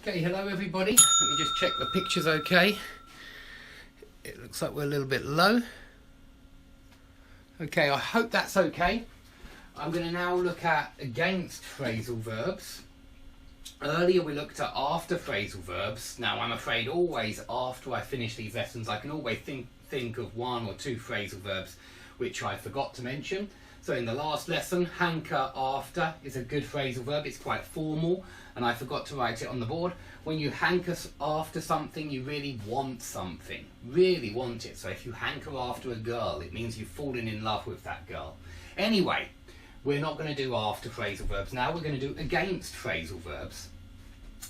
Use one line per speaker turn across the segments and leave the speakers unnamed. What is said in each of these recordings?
Okay, hello everybody. Let me just check the picture's okay. It looks like we're a little bit low. Okay, I hope that's okay. I'm going to now look at against phrasal verbs. Earlier we looked at after phrasal verbs. Now I'm afraid always after I finish these lessons I can always think of one or two phrasal verbs which I forgot to mention. So in the last lesson, hanker after is a good phrasal verb. It's quite formal and I forgot to write it on the board. When you hanker after something, you really want something. Really want it. So if you hanker after a girl, it means you've fallen in love with that girl. Anyway, we're not going to do after phrasal verbs now. We're going to do against phrasal verbs.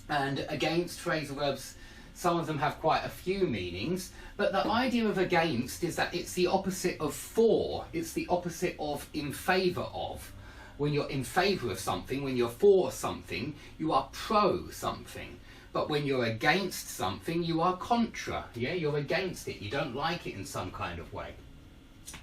And against phrasal verbs, some of them have quite a few meanings, but the idea of against is that it's the opposite of for. It's the opposite of in favour of. When you're in favour of something, when you're for something, you are pro something. But when you're against something, you are contra. Yeah, you're against it. You don't like it in some kind of way.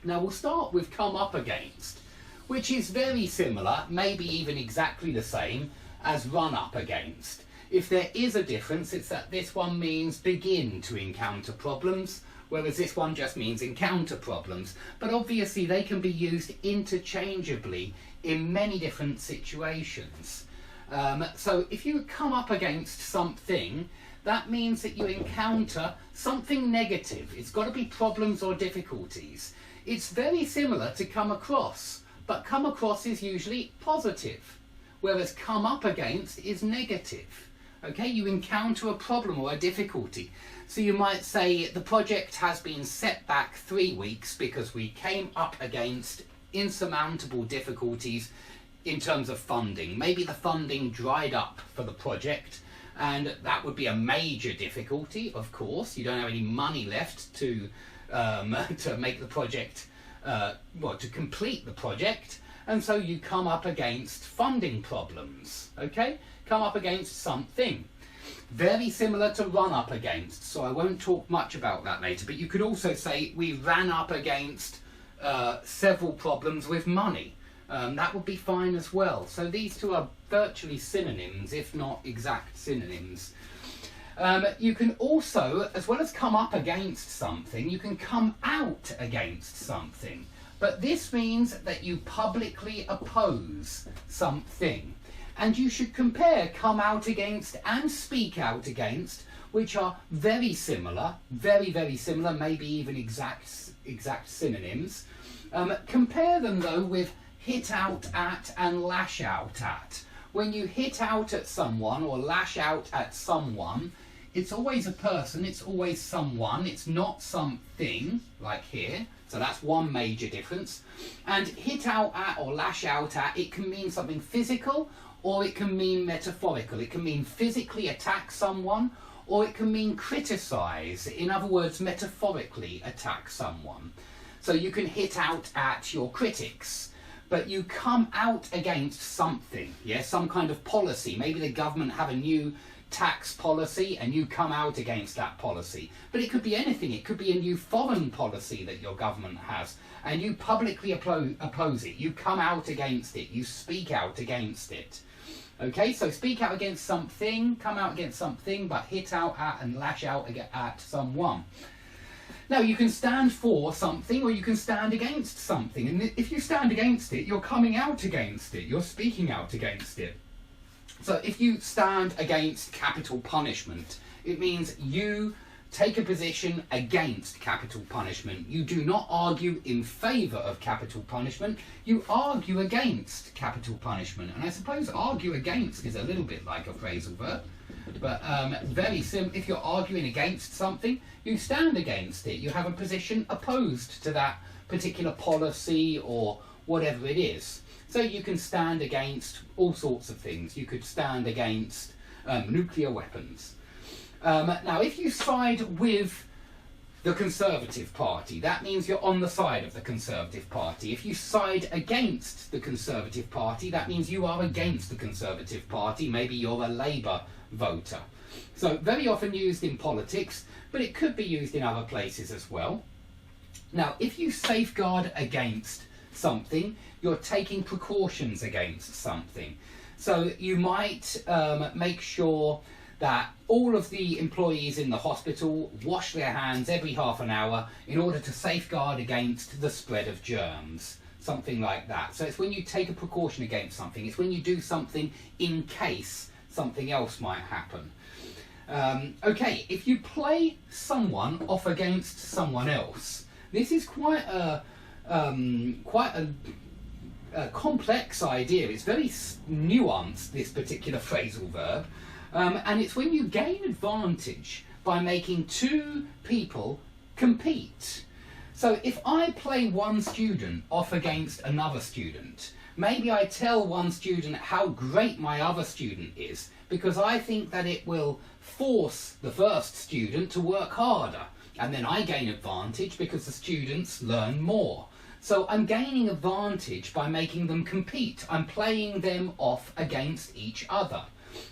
Now we'll start with come up against, which is very similar, maybe even exactly the same as run up against. If there is a difference, it's that this one means begin to encounter problems, whereas this one just means encounter problems. But obviously they can be used interchangeably in many different situations. So if you come up against something, that means that you encounter something negative. It's got to be problems or difficulties. It's very similar to come across, but come across is usually positive, whereas come up against is negative. Okay, you encounter a problem or a difficulty. So you might say the project has been set back 3 weeks because we came up against insurmountable difficulties in terms of funding. Maybe the funding dried up for the project, and that would be a major difficulty, of course. You don't have any money left to make the project, to complete the project. And so you come up against funding problems, okay? Come up against something. Very similar to run up against, so I won't talk much about that later, but you could also say we ran up against several problems with money. That would be fine as well. So these two are virtually synonyms, if not exact synonyms. You can also, as well as come up against something, you can come out against something. But this means that you publicly oppose something. And you should compare come out against and speak out against, which are very similar, very, very similar, maybe even exact synonyms. Compare them though with hit out at and lash out at. When you hit out at someone or lash out at someone, it's always a person, it's always someone, it's not something, like here. So that's one major difference. And hit out at or lash out at, it can mean something physical or it can mean metaphorical. It can mean physically attack someone or it can mean criticize. In other words, metaphorically attack someone. So you can hit out at your critics, but you come out against something, yeah, some kind of policy. Maybe the government have a new tax policy and you come out against that policy. But it could be anything. It could be a new foreign policy that your government has and you publicly oppose it. You come out against it. You speak out against it. Okay, so speak out against something, come out against something, but hit out at and lash out at someone. Now you can stand for something or you can stand against something. And if you stand against it, you're coming out against it. You're speaking out against it. So if you stand against capital punishment, it means you take a position against capital punishment. You do not argue in favour of capital punishment, you argue against capital punishment. And I suppose argue against is a little bit like a phrasal verb, but very simple. If you're arguing against something, you stand against it. You have a position opposed to that particular policy or whatever it is. So you can stand against all sorts of things. You could stand against nuclear weapons. Now, if you side with the Conservative Party, that means you're on the side of the Conservative Party. If you side against the Conservative Party, that means you are against the Conservative Party. Maybe you're a Labour voter. So very often used in politics, but it could be used in other places as well. Now, if you safeguard against something, you're taking precautions against something. So you might make sure that all of the employees in the hospital wash their hands every half an hour in order to safeguard against the spread of germs. Something like that. So it's when you take a precaution against something. It's when you do something in case something else might happen. Okay, if you play someone off against someone else, this is quite a complex idea. It's very nuanced, this particular phrasal verb, and it's when you gain advantage by making two people compete. So if I play one student off against another student, maybe I tell one student how great my other student is because I think that it will force the first student to work harder, and then I gain advantage because the students learn more. So I'm gaining advantage by making them compete. I'm playing them off against each other.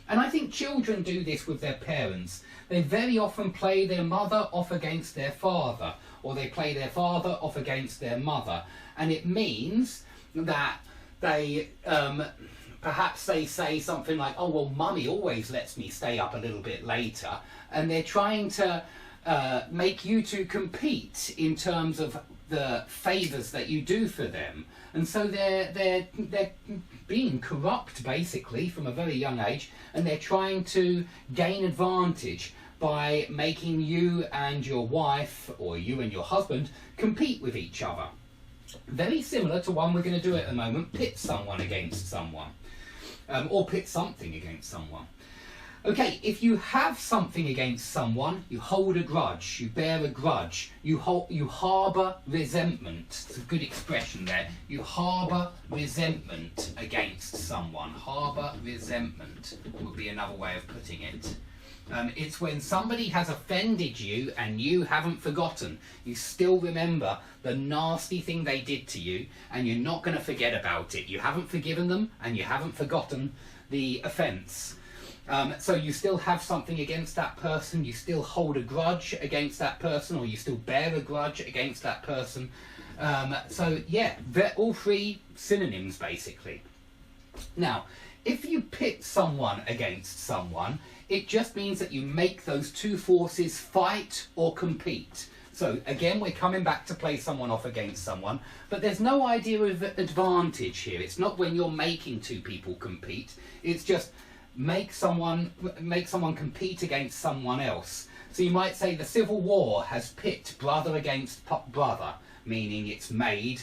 And I think children do this with their parents. They very often play their mother off against their father, or they play their father off against their mother. And it means that they, perhaps they say something like, oh, well, mummy always lets me stay up a little bit later. And they're trying to make you two compete in terms of the favours that you do for them. And so they're being corrupt, basically, from a very young age, and they're trying to gain advantage by making you and your wife, or you and your husband, compete with each other. Very similar to one we're going to do at the moment, pit someone against someone, or pit something against someone. Okay, if you have something against someone, you hold a grudge, you bear a grudge, you harbour resentment. It's a good expression there. You harbour resentment against someone. Harbour resentment would be another way of putting it. It's when somebody has offended you and you haven't forgotten. You still remember the nasty thing they did to you and you're not going to forget about it. You haven't forgiven them and you haven't forgotten the offence. So you still have something against that person, you still hold a grudge against that person, or you still bear a grudge against that person. So yeah, all three synonyms basically. Now, if you pit someone against someone, it just means that you make those two forces fight or compete. So again, we're coming back to play someone off against someone, but there's no idea of advantage here. It's not when you're making two people compete, it's just make someone compete against someone else. So you might say the Civil War has pit brother against brother, meaning it's made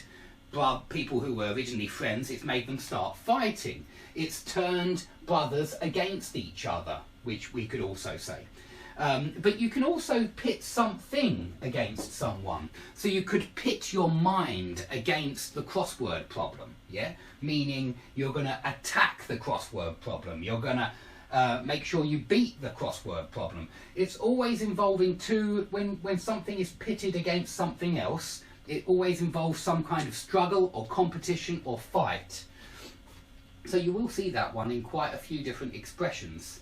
people who were originally friends, it's made them start fighting. It's turned brothers against each other, which we could also say. But you can also pit something against someone. So you could pit your mind against the crossword problem, yeah? Meaning you're going to attack the crossword problem. You're going to make sure you beat the crossword problem. It's always involving two, when something is pitted against something else, it always involves some kind of struggle or competition or fight. So you will see that one in quite a few different expressions.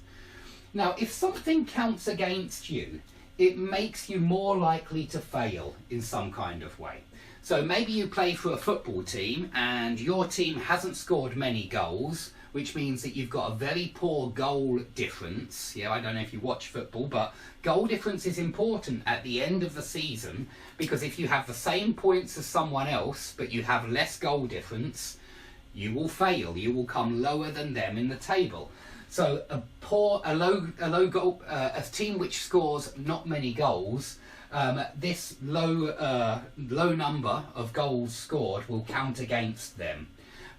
Now, if something counts against you, it makes you more likely to fail in some kind of way. So maybe you play for a football team and your team hasn't scored many goals, which means that you've got a very poor goal difference. Yeah, I don't know if you watch football, but goal difference is important at the end of the season, because if you have the same points as someone else, but you have less goal difference, you will fail. You will come lower than them in the table. So a team which scores not many goals, this low number of goals scored will count against them.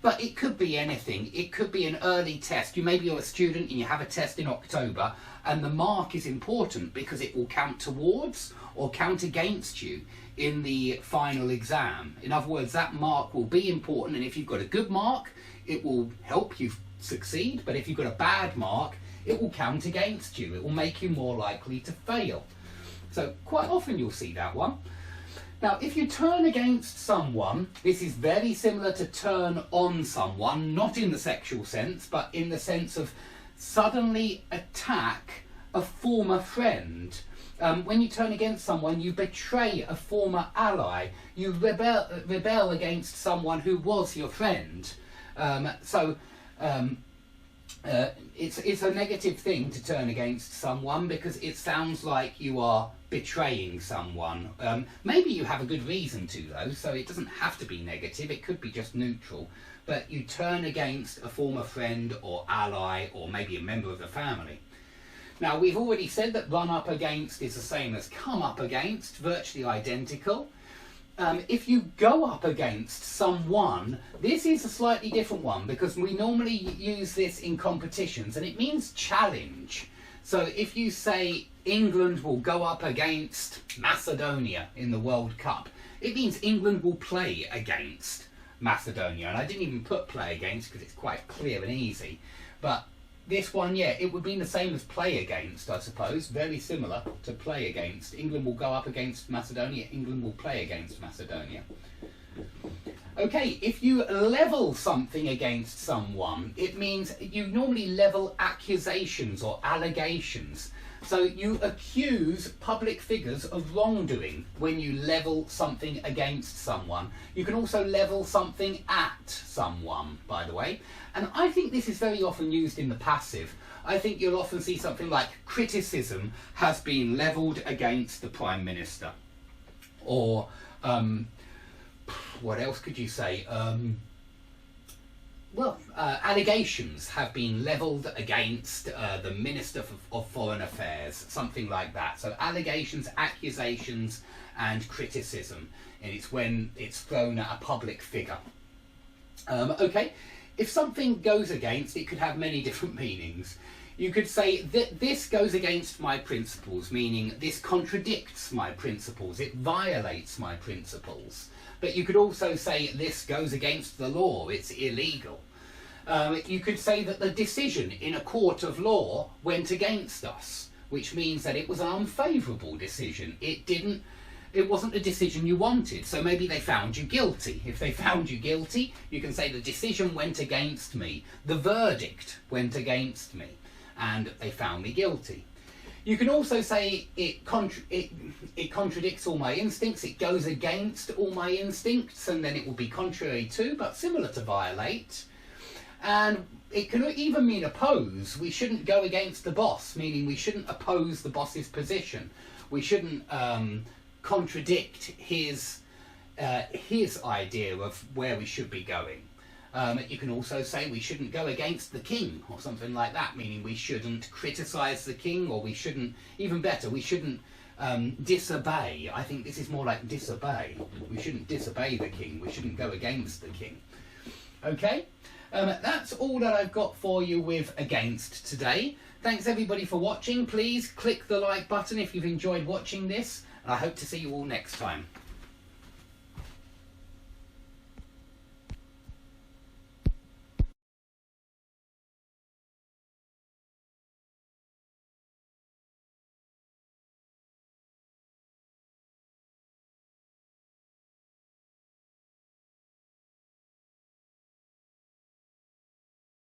But it could be anything. It could be an early test. Maybe you're a student and you have a test in October, and the mark is important because it will count towards or count against you in the final exam. In other words, that mark will be important, and if you've got a good mark, it will help you succeed, but if you've got a bad mark, it will count against you. It will make you more likely to fail. So quite often you'll see that one. Now, if you turn against someone, this is very similar to turn on someone, not in the sexual sense, but in the sense of suddenly attack a former friend. When you turn against someone, you betray a former ally. You rebel against someone who was your friend. It's a negative thing to turn against someone because it sounds like you are betraying someone. Maybe you have a good reason to though, so it doesn't have to be negative, it could be just neutral. But you turn against a former friend or ally or maybe a member of the family. Now we've already said that run up against is the same as come up against, virtually identical. If you go up against someone, this is a slightly different one because we normally use this in competitions and it means challenge. So if you say England will go up against Macedonia in the World Cup, it means England will play against Macedonia. And I didn't even put play against because it's quite clear and easy. But this one, yeah, it would mean the same as play against, I suppose. Very similar to play against. England will go up against Macedonia. England will play against Macedonia. Okay, if you level something against someone, it means you normally level accusations or allegations. So you accuse public figures of wrongdoing when you level something against someone. You can also level something at someone, by the way. And I think this is very often used in the passive. I think you'll often see something like criticism has been levelled against the Prime Minister. Or, what else could you say? Allegations have been levelled against the Minister of Foreign Affairs, something like that. So allegations, accusations and criticism, and it's when it's thrown at a public figure. Okay, if something goes against, it could have many different meanings. You could say that this goes against my principles, meaning this contradicts my principles, it violates my principles. But you could also say this goes against the law, it's illegal. You could say that the decision in a court of law went against us, which means that it was an unfavourable decision. It wasn't a decision you wanted, so maybe they found you guilty. If they found you guilty, you can say the decision went against me, the verdict went against me, and they found me guilty. You can also say it contradicts all my instincts, it goes against all my instincts, and then it will be contrary to, but similar to violate. And it can even mean oppose. We shouldn't go against the boss, meaning we shouldn't oppose the boss's position. We shouldn't contradict his idea of where we should be going. You can also say we shouldn't go against the king or something like that, meaning we shouldn't criticise the king, or we shouldn't, even better, we shouldn't disobey. I think this is more like disobey. We shouldn't disobey the king, we shouldn't go against the king. Okay, that's all that I've got for you with against today. Thanks everybody for watching. Please click the like button if you've enjoyed watching this, and I hope to see you all next time.